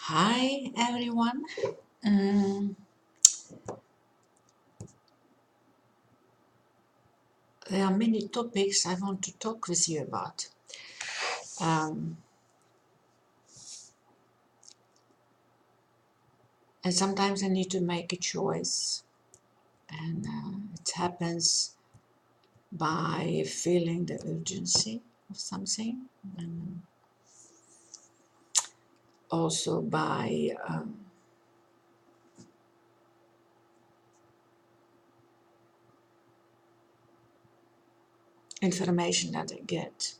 Hi everyone. Um, there are many topics I want to talk with you about. Um, and sometimes I need to make a choice, and it happens by feeling the urgency of something, and also by information that I get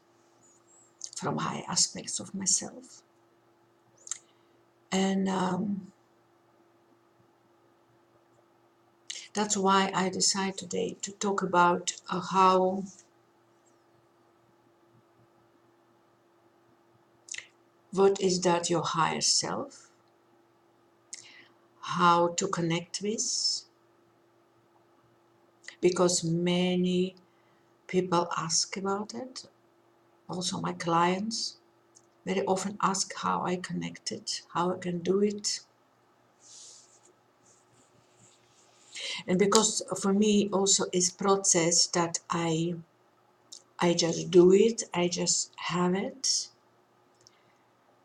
from high aspects of myself. And that's why I decided today to talk about what is that your higher self, how to connect with, because many people ask about it. Also my clients very often ask how I connect it, how I can do it. And because for me also is process that I just do it, I just have it.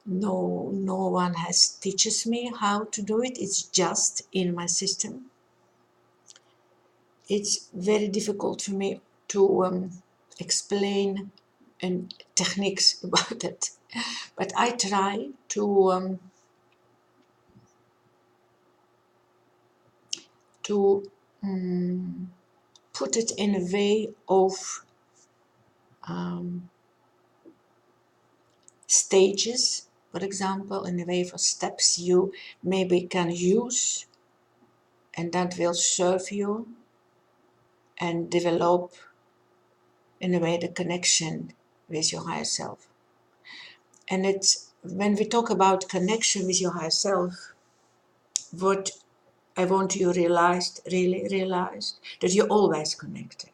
No one has teaches me how to do it. It's just in my system. It's very difficult for me to explain and techniques about it, but I try to put it in a way of stages, for example, in a way of steps you maybe can use, and that will serve you and develop in a way the connection with your higher self. And it's when we talk about connection with your higher self, what I want you really realize that you're always connected,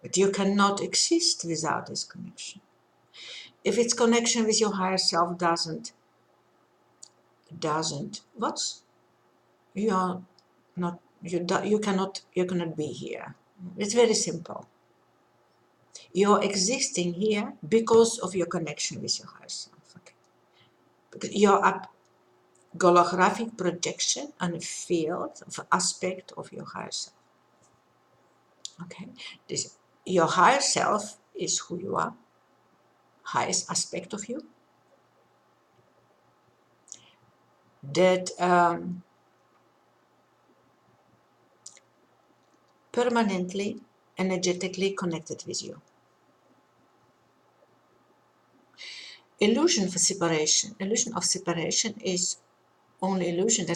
but you cannot exist without this connection. If its connection with your higher self doesn't, what? You are not, you cannot be here. It's very simple. You're existing here because of your connection with your higher self. Okay? Because you're a holographic projection on a field of aspect of your higher self. Okay, your higher self is who you are, highest aspect of you. That permanently, energetically connected with you. Illusion of separation is only illusion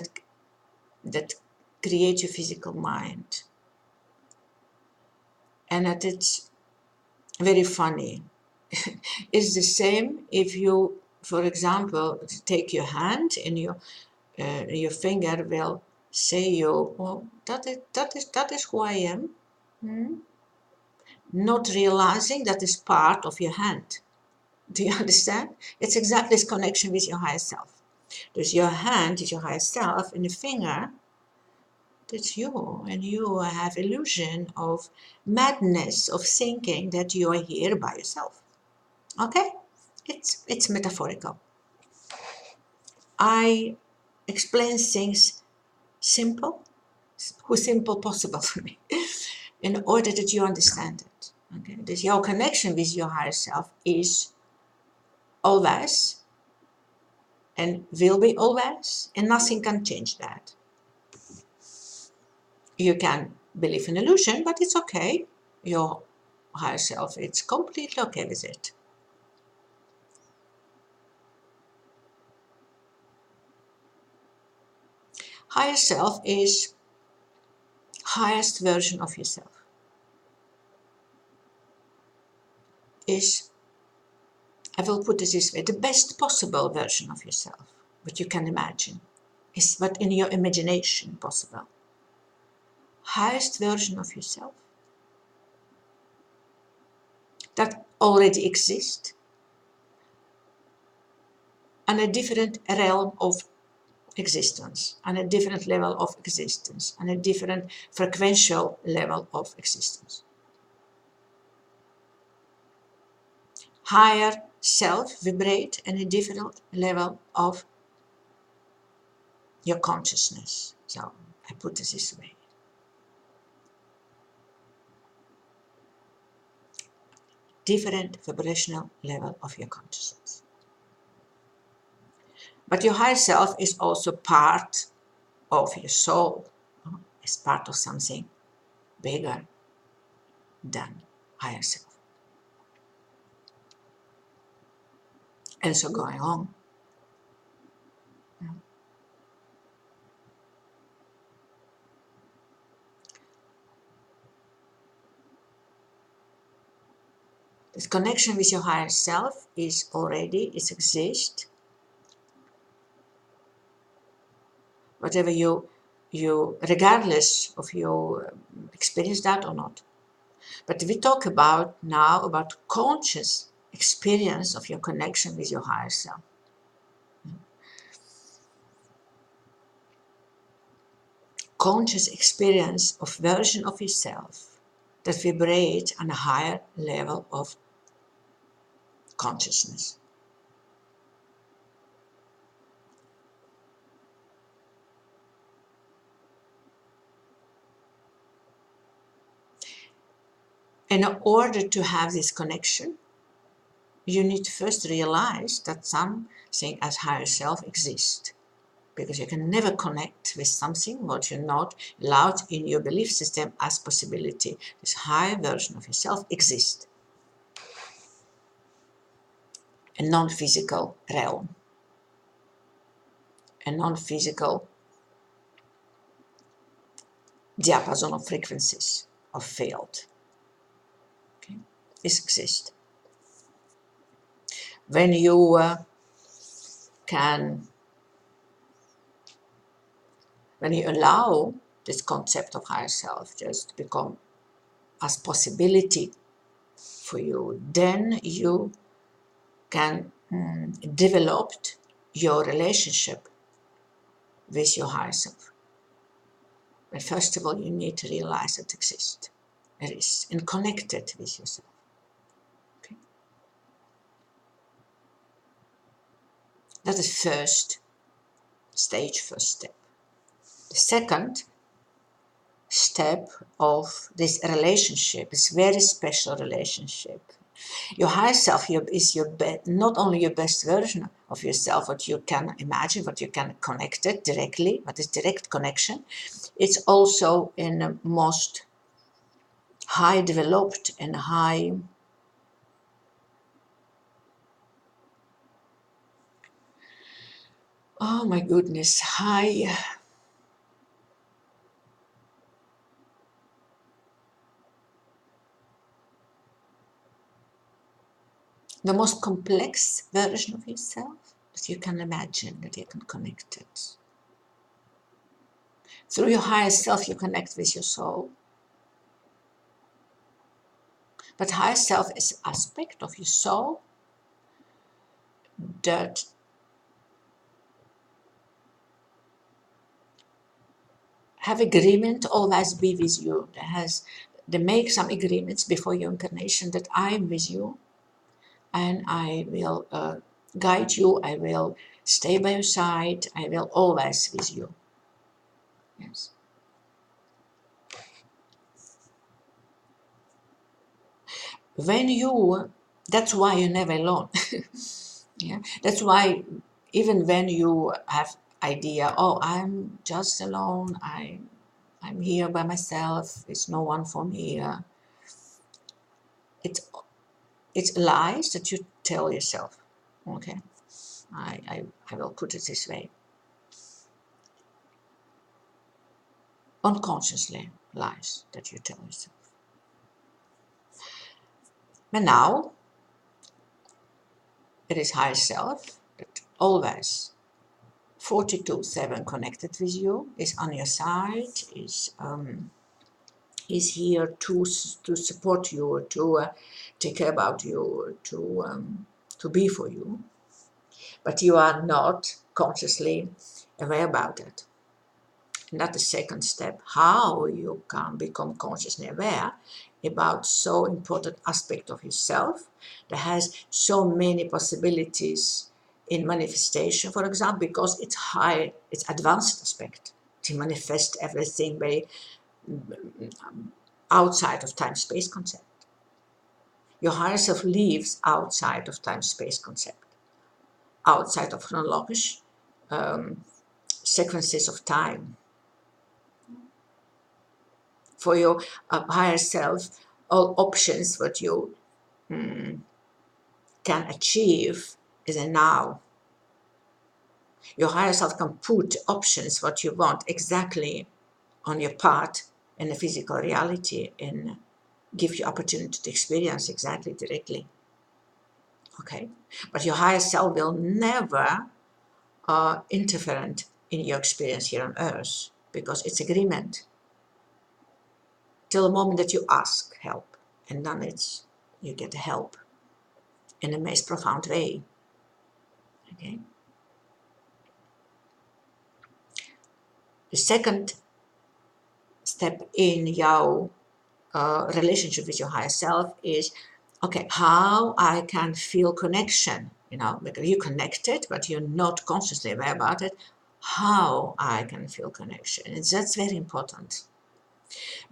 that creates your physical mind. And that it's very funny. It's the same if you, for example, take your hand and your finger will say you, well, that is who I am. Not realizing that is part of your hand. Do you understand? It's exactly this connection with your higher self. Dus your hand is your higher self, and the finger, that's you. And you have illusion of madness of thinking that you are here by yourself. Okay? It's metaphorical. I explain things simple, who simple possible for me, in order that you understand it. Okay? Dus your connection with your higher self is always and will be always, and nothing can change that. You can believe in illusion, but it's okay. Your higher self, it's completely okay with it. Higher self is highest version of yourself. Is, I will put it this way, the best possible version of yourself, what you can imagine, is what in your imagination possible. Highest version of yourself that already exists, on a different realm of existence, on a different level of existence, on a different frequential level of existence. Higher self vibrate in a different level of your consciousness. So I put it this way. Different vibrational level of your consciousness. But your higher self is also part of your soul. It's part of something bigger than higher self. And so going on. This connection with your higher self is already, it exists. Whatever you regardless of you experience that or not. But we talk about now about conscious experience of your connection with your higher self. Conscious experience of version of yourself that vibrate on a higher level of consciousness. And in order to have this connection, you need to first realize that something as higher self exists. Because you can never connect with something what you're not allowed in your belief system as possibility. This higher version of yourself exists. A non-physical realm. A non-physical diapason of frequencies of field. Okay? This exists. When you when you allow this concept of higher self just to become as possibility for you, then you can develop your relationship with your higher self. But first of all, you need to realize it exists. It is and connected with yourself. Okay? That is first stage, first step. The second step of this relationship is very special relationship. Your higher self is not only your best version of yourself, what you can imagine, what you can connect it directly, what is direct connection. It's also in the most high developed and high oh my goodness, high the most complex version of yourself that you can imagine, that you can connect it. Through your higher self, you connect with your soul. But higher self is an aspect of your soul that have agreement always be with you. They make some agreements before your incarnation that I am with you and I will guide you, I will stay by your side, I will always with you. Yes. When that's why you're never alone. Yeah, that's why even when you have idea, oh, I'm just alone, I'm here by myself, there's no one for me. It's lies that you tell yourself. Okay, I will put it this way. Unconsciously lies that you tell yourself. But now it is higher self that always 42/7 connected with you, is on your side, is here to support you, to take care about you, to be for you. but you are not consciously aware about it. And that's the second step, how you can become consciously aware about so important aspect of yourself that has so many possibilities in manifestation, for example, because it's high, it's advanced aspect to manifest everything very outside of time-space concept. Your higher self lives outside of time-space concept, outside of chronological sequences of time. For your higher self, all options what you can achieve is a now. Your higher self can put options what you want exactly on your path in the physical reality and give you opportunity to experience exactly directly. Okay, but your higher self will never interferent in your experience here on earth because it's agreement till the moment that you ask help, and then it's you get help in a most profound way. Okay. The second step in your relationship with your higher self is, okay, how I can feel connection, because you're connected, but you're not consciously aware about it, how I can feel connection. And that's very important.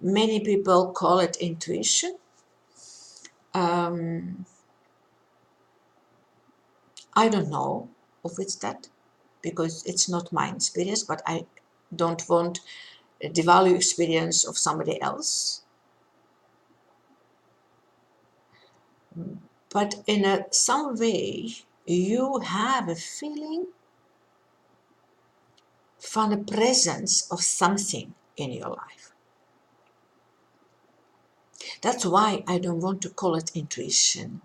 Many people call it intuition. I don't know if it's that, because it's not my experience, but I don't want the value experience of somebody else. But in some way, you have a feeling from the presence of something in your life. That's why I don't want to call it intuition.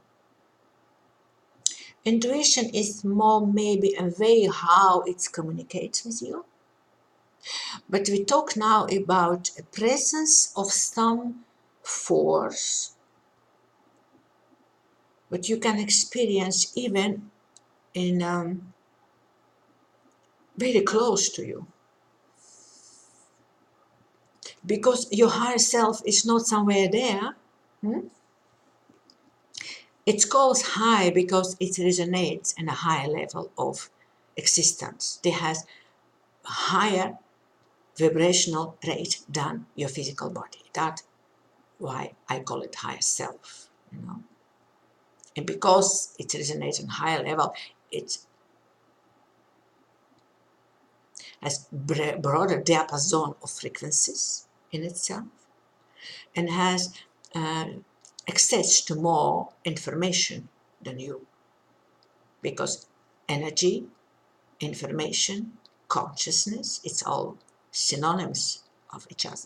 Intuition is more maybe a way how it communicates with you. But we talk now about a presence of some force, but you can experience even in very close to you. Because your higher self is not somewhere there. It goes high because it resonates in a higher level of existence. It has a higher vibrational rate than your physical body. That's why I call it higher self. And because it resonates on a higher level, it has broader diapason of frequencies in itself and has access to more information than you, because energy, information, consciousness, it's all synonyms of each other.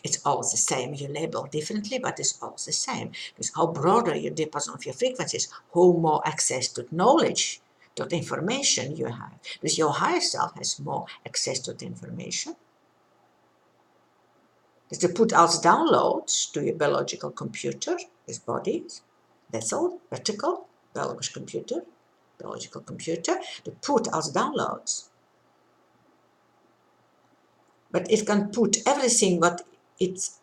It's all the same. You label differently, but it's all the same. Because how broader your diapason of your frequencies, how more access to knowledge, to the information you have. Because your higher self has more access to the information. Because they put out downloads to your biological computer, this body, vessel, vertical, biological computer, they put out downloads. But it can put everything what it's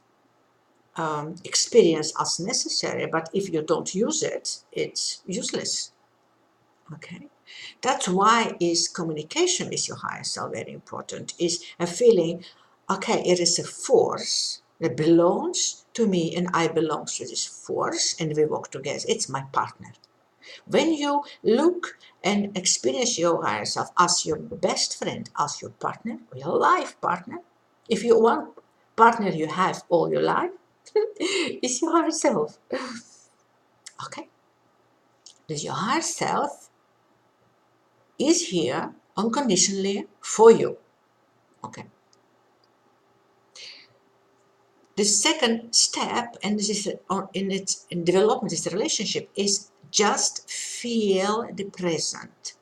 experience as necessary, but if you don't use it, it's useless. Okay, that's why is communication with your higher self very important. Is a feeling, okay, it is a force that belongs to me and I belong to this force and we work together. It's my partner. When you look and experience your higher self as your best friend, as your partner, your life partner, if you want partner you have all your life, is your higher self. Okay? Because your higher self is here unconditionally for you. Okay? The second step, and this is in development, this relationship, is just feel the present.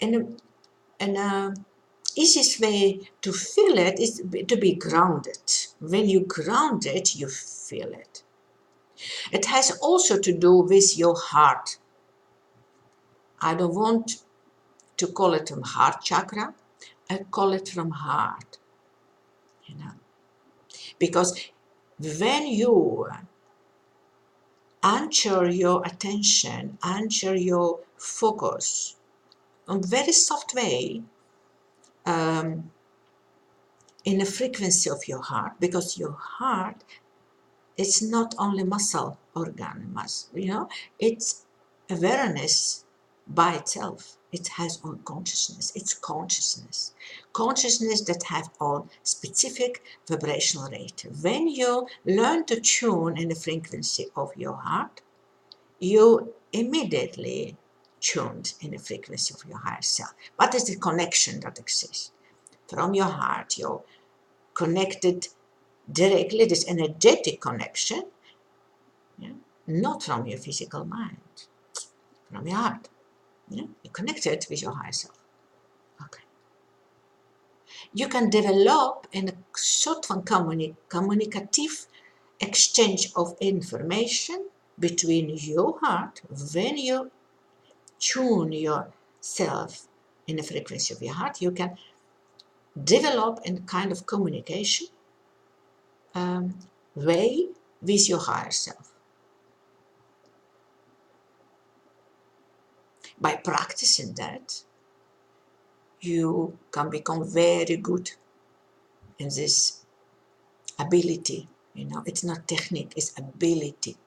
And easiest way to feel it is to be grounded. When you ground it, you feel it. It has also to do with your heart. I don't want to call it from heart chakra. I call it from heart, you know, because when you anchor your attention, anchor your focus on very soft way, in the frequency of your heart, because your heart, it's not only muscle organ, it's awareness by itself. It has own consciousness. It's consciousness that have own specific vibrational rate. When you learn to tune in the frequency of your heart, you immediately tuned in the frequency of your higher self. What is the connection that exists? From your heart, you're connected directly, this energetic connection, yeah, not from your physical mind, from your heart. Yeah? You're connected with your higher self. Okay. You can develop in a sort of communicative exchange of information between your heart when you tune yourself in the frequency of your heart. You can develop a kind of communication way with your higher self. By practicing that, you can become very good in this ability. It's not technique, it's ability.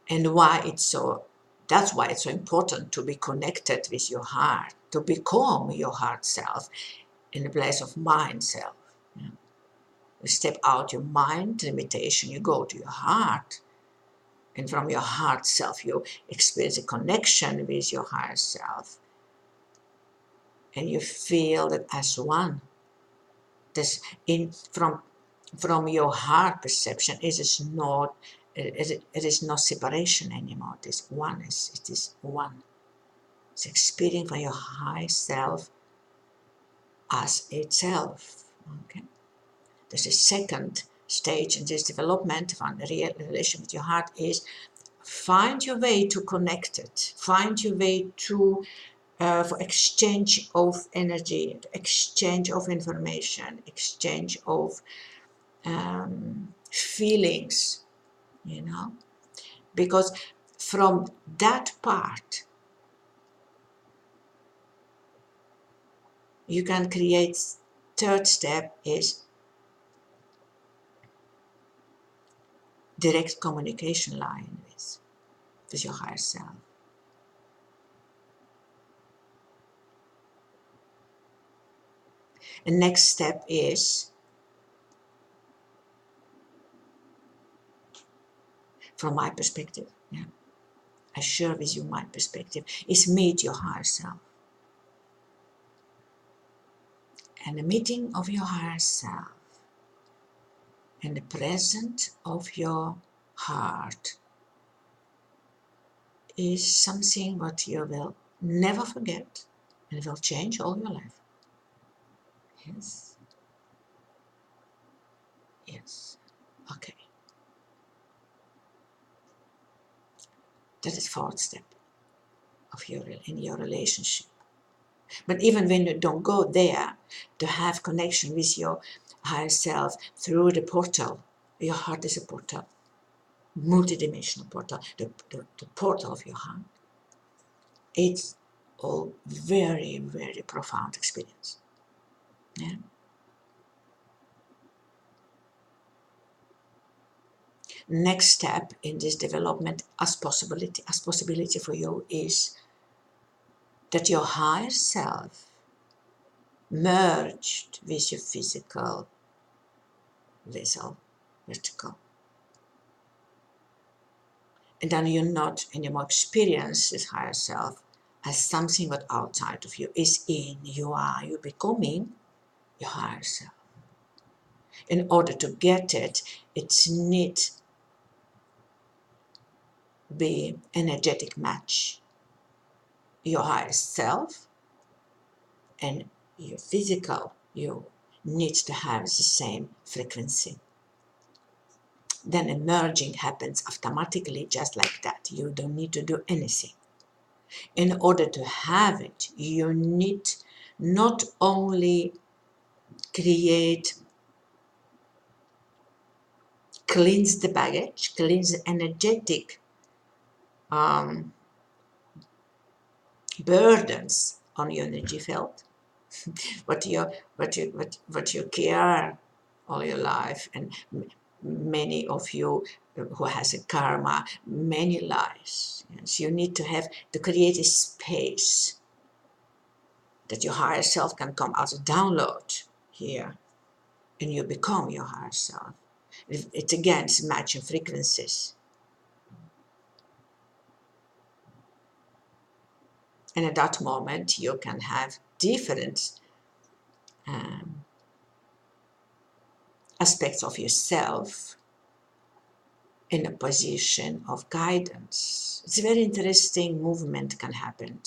And that's why it's so important to be connected with your heart, to become your heart self in the place of mind self. You step out your mind limitation, you go to your heart. And from your heart self, you experience a connection with your higher self. And you feel that as one. This from your heart perception, it is not separation anymore. It is oneness. It is one. It's experience from your high self as itself. Okay. There's a second stage in this development of the real relation with your heart is find your way to connect it. Find your way to for exchange of energy, exchange of information, exchange of feelings, because from that part you can create. Third step is direct communication line with your higher self. The next step is, from my perspective, I share with you my perspective, is meet your higher self. And the meeting of your higher self and the presence of your heart is something what you will never forget and will change all your life. Yes. Yes. Okay. That is fourth step in your relationship. But even when you don't go there to have connection with your higher self through the portal, your heart is a portal, multidimensional portal, the portal of your heart. It's all very, very profound experience. Yeah. Next step in this development as possibility for you is that your higher self merged with your physical vessel, vertical. And then you're not anymore experience this higher self as something what outside of you is in. You're becoming your higher self. In order to get it, it needs be energetic match. Your higher self and your physical you need to have the same frequency. then emerging happens automatically just like that. You don't need to do anything. In order to have it, you need not only create, cleanse the baggage, cleanse the energetic burdens on your energy field, what you care all your life, and many of you who has a karma, many lives. Yes, you need to have to create a space that your higher self can come out of download here, and you become your higher self. It's again, it's matching frequencies. And at that moment, you can have different aspects of yourself in a position of guidance. It's a very interesting movement can happen.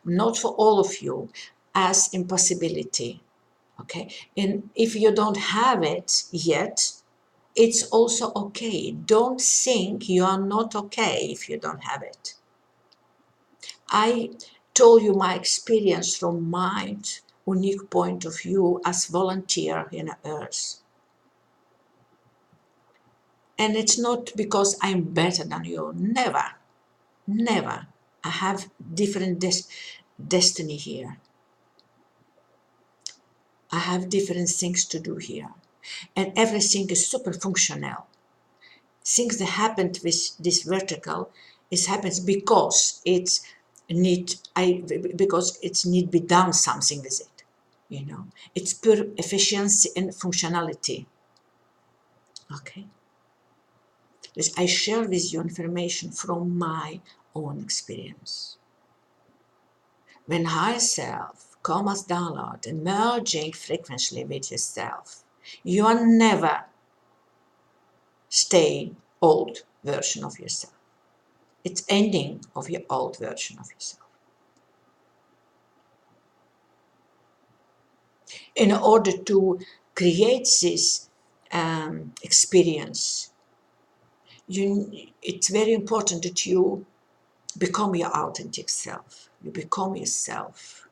Not for all of you, as impossibility. Okay, and if you don't have it yet, it's also okay. Don't think you are not okay if you don't have it. I told you my experience from my unique point of view as volunteer in Earth. And it's not because I'm better than you. Never, never. I have different destiny here. I have different things to do here. And everything is super functional. Things that happened with this vertical, it happens because it's because it's need be done something with it. You know, it's pure efficiency and functionality. Okay. I share with you information from my own experience. When higher self comes download and merging frequently with yourself, you are never stay old version of yourself. It's ending of your old version of yourself. In order to create this experience, it's very important that you become your authentic self. You become yourself.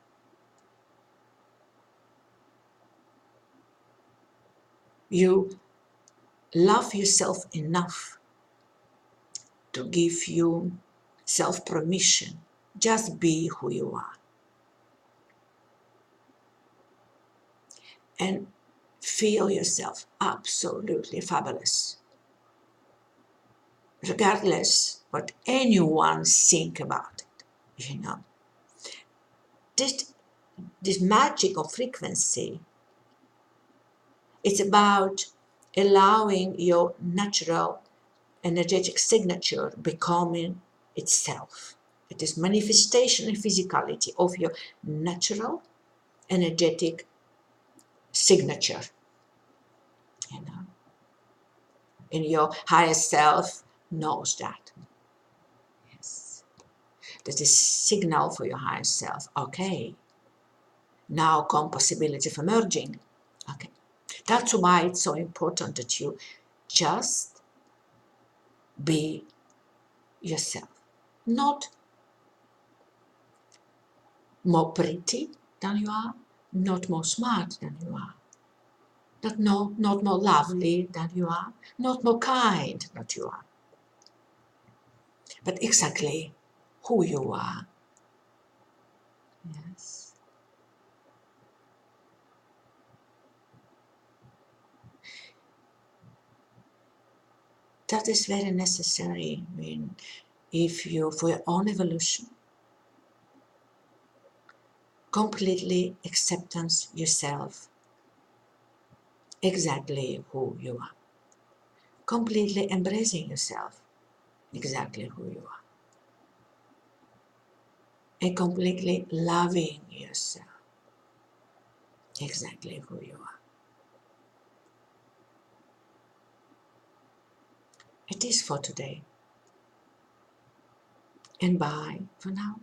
You love yourself enough to give you self-permission. Just be who you are. And feel yourself absolutely fabulous. Regardless what anyone think about it, you know. This magic of frequency, it's about allowing your natural energetic signature becoming itself. It is manifestation and physicality of your natural energetic signature, you know. And your higher self knows that. Yes. That is signal for your higher self. Okay. Now come possibility of emerging. Okay. That's why it's so important that you just be yourself. Not more pretty than you are, not more smart than you are, not more lovely than you are, not more kind than you are, but exactly who you are. Yes. That is very necessary. I mean, if you, for your own evolution, completely acceptance yourself, exactly who you are, completely embracing yourself, exactly who you are, and completely loving yourself, exactly who you are. It is for today, and bye for now.